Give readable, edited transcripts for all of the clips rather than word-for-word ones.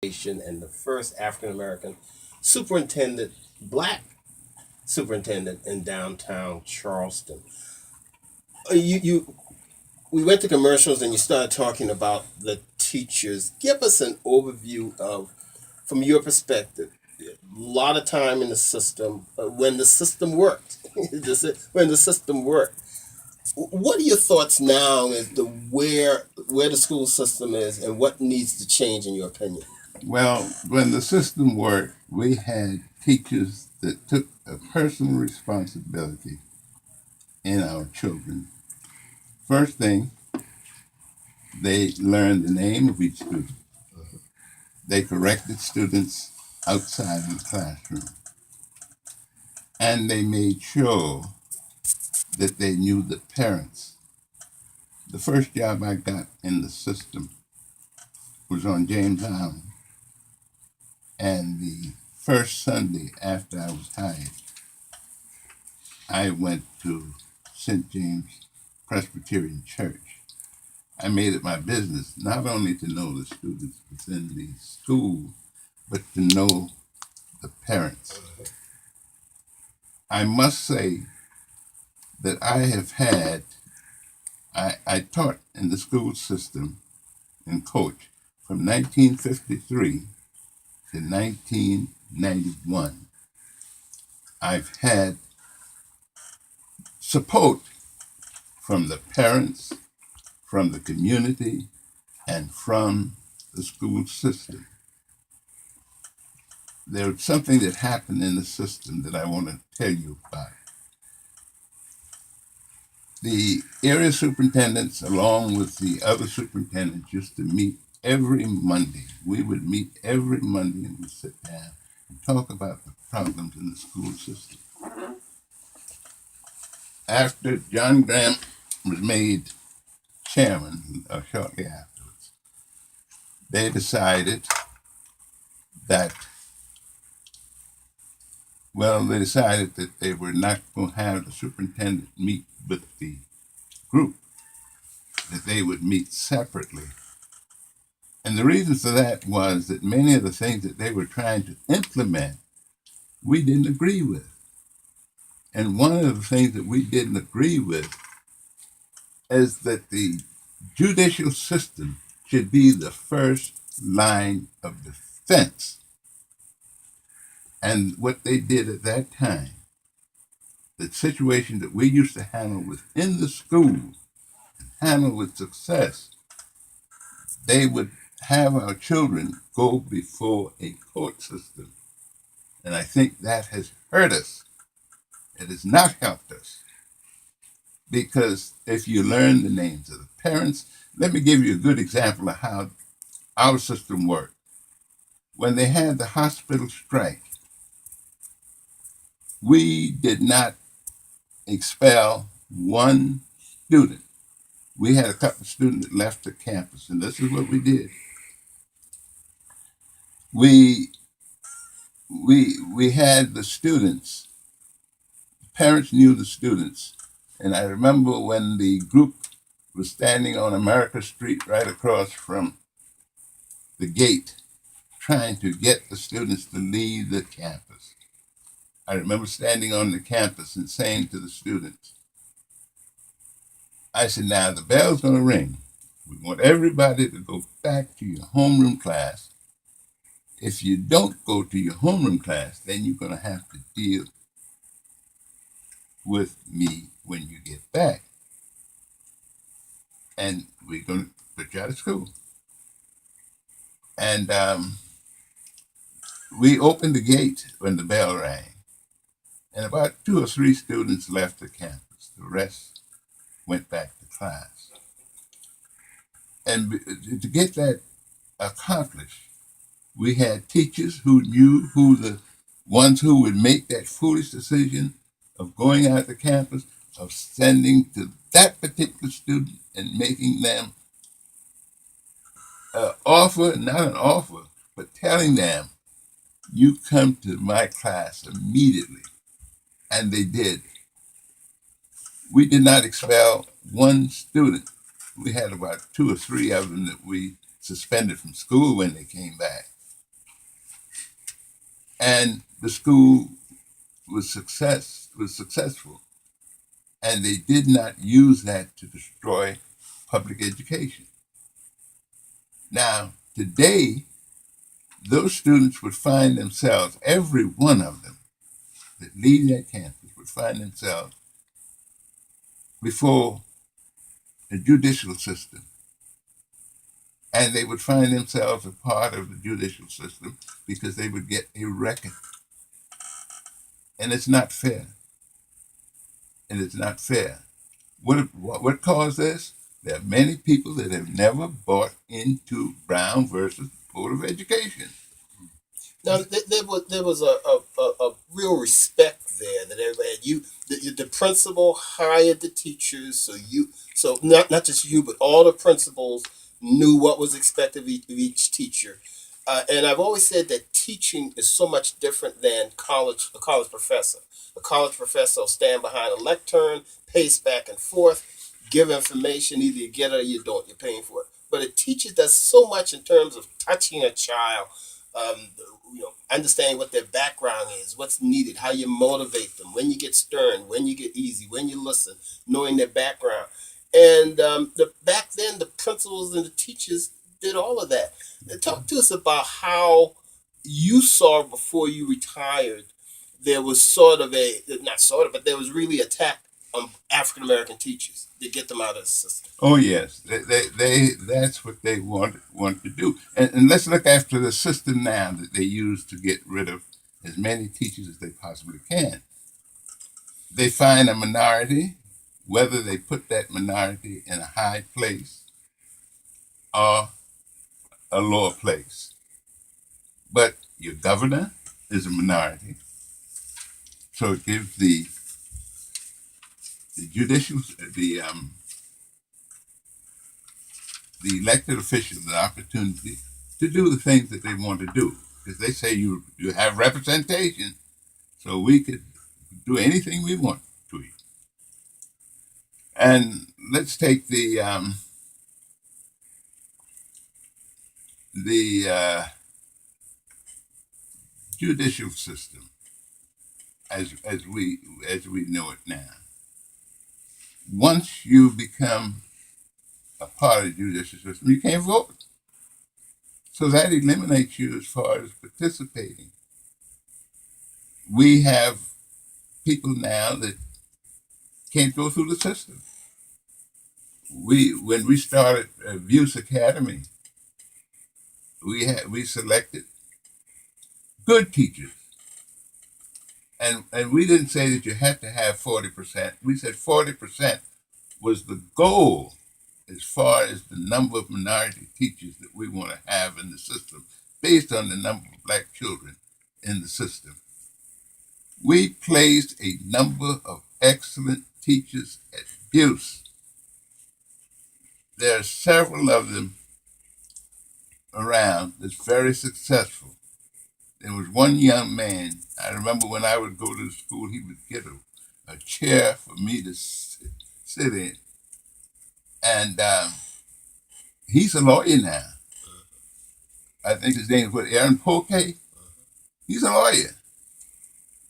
And the first African American superintendent, black superintendent in downtown Charleston. We went to commercials and you started talking about the teachers. Give us an overview of, from your perspective, a lot of time in the system when the system worked. When the system worked. What are your thoughts now as to where the school system is and what needs to change in your opinion? Well, when the system worked, we had teachers that took a personal responsibility in our children. First thing, they learned the name of each student. They corrected students outside of the classroom. And they made sure that they knew the parents. The first job I got in the system was on James Island. And the first Sunday after I was hired, I went to St. James Presbyterian Church. I made it my business not only to know the students within the school, but to know the parents. I must say that I taught in the school system and coached from 1953 to 1991. I've had support from the parents, from the community, and from the school system. There's something that happened in the system that I want to tell you about. The area superintendents, along with the other superintendents, used to meet every Monday. We would meet every Monday and we'd sit down and talk about the problems in the school system. After John Graham was made chairman, shortly afterwards, they decided that they were not going to have the superintendent meet with the group, that they would meet separately. And the reason for that was that many of the things that they were trying to implement, we didn't agree with. And one of the things that we didn't agree with is that the judicial system should be the first line of defense. And what they did at that time, the situation that we used to handle within the school, handle with success, they would have our children go before a court system. And I think that has hurt us. It has not helped us. Because if you learn the names of the parents, let me give you a good example of how our system worked. When they had the hospital strike, we did not expel one student. We had a couple of students that left the campus, and this is what we did. We had the students, the parents knew the students, and I remember when the group was standing on America Street right across from the gate, trying to get the students to leave the campus. I remember standing on the campus and saying to the students, I said, now the bell's going to ring. We want everybody to go back to your homeroom class. If you don't go to your homeroom class, then you're going to have to deal with me when you get back. And we're going to put you out of school. And we opened the gate when the bell rang. And about 2 or 3 students left the campus. The rest went back to class. And to get that accomplished, we had teachers who knew who the ones who would make that foolish decision of going out to campus, of sending to that particular student and making them offer, not an offer, but telling them, you come to my class immediately. And they did. We did not expel one student. We had about 2 or 3 of them that we suspended from school when they came back. and the school was successful, and they did not use that to destroy public education. Now, today, those students would find themselves, every one of them that leave that campus would find themselves before the judicial system, and they would find themselves a part of the judicial system because they would get a record. And it's not fair. And it's not fair. What caused this? There are many people that have never bought into Brown versus Board of Education. Now there was a real respect there that everybody had. The principal hired the teachers, so not just you, but all the principals knew what was expected of each teacher. And I've always said that teaching is so much different than a college professor. A college professor will stand behind a lectern, pace back and forth, give information. Either you get it or you don't. You're paying for it. But a teacher does so much in terms of touching a child, um, understanding what their background is, what's needed, how you motivate them, when you get stern, when you get easy, when you listen, knowing their background. And back then, the principals and the teachers did all of that. Talk to us about how you saw before you retired. There was sort of not sort of, but there was really attack on African American teachers to get them out of the system. Oh yes, that's what they want to do. And let's look after the system now that they use to get rid of as many teachers as they possibly can. They find a minority, whether they put that minority in a high place or a lower place. But your governor is a minority, so it gives the judicial the elected officials the opportunity to do the things that they want to do, because they say you have representation, so we could do anything we want to you. And let's take the judicial system as we know it now. Once you become a part of the judicial system, you can't vote. So that eliminates you as far as participating. We have people now that can't go through the system. When we started Abuse Academy, we selected good teachers, and we didn't say that you had to have 40%. We said 40% was the goal as far as the number of minority teachers that we want to have in the system, based on the number of black children in the system. We placed a number of excellent teachers at Buse. There are several of them around that's very successful. There was one young man, I remember when I would go to the school, he would get a chair for me to sit in. And he's a lawyer now. I think his name is Aaron Poke. He's a lawyer.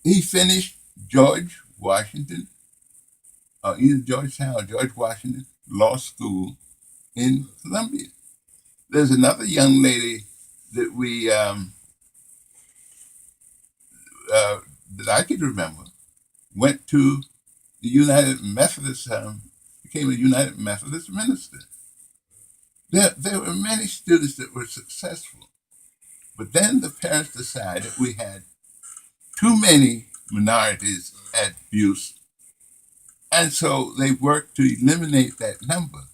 He finished George Washington, either Georgetown or George Washington Law School in Columbia. There's another young lady that that I could remember went to the United Methodist, became a United Methodist minister. There were many students that were successful, but then the parents decided we had too many minorities at Buse, and so they worked to eliminate that number.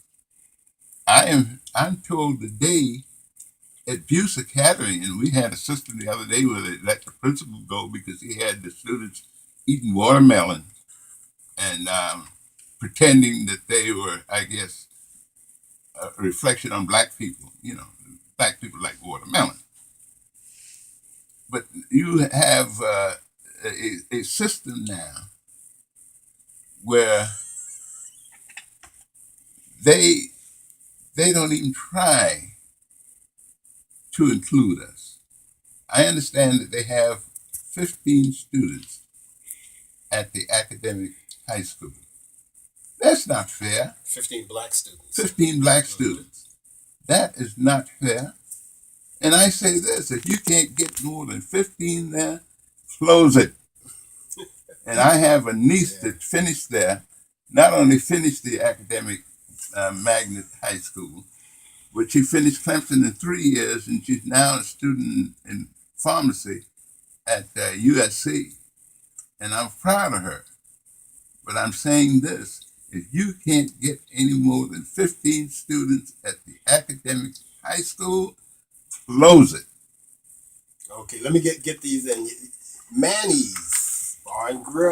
I'm told today at Buse Academy, and we had a system the other day where they let the principal go because he had the students eating watermelon and pretending that they were, I guess, a reflection on black people. You know, black people like watermelon. But you have a system now where they don't even try to include us. I understand that they have 15 students at the academic high school. That's not fair. 15 black students. 15 black students. That is not fair. And I say this, if you can't get more than 15 there, close it. And I have a niece that finished there, not only finished the academic magnet high school, but she finished Clemson in 3 years, and she's now a student in pharmacy at USC. And I'm proud of her. But I'm saying this, if you can't get any more than 15 students at the academic high school, close it. Okay, let me get these in. Manny's Bar and Grill.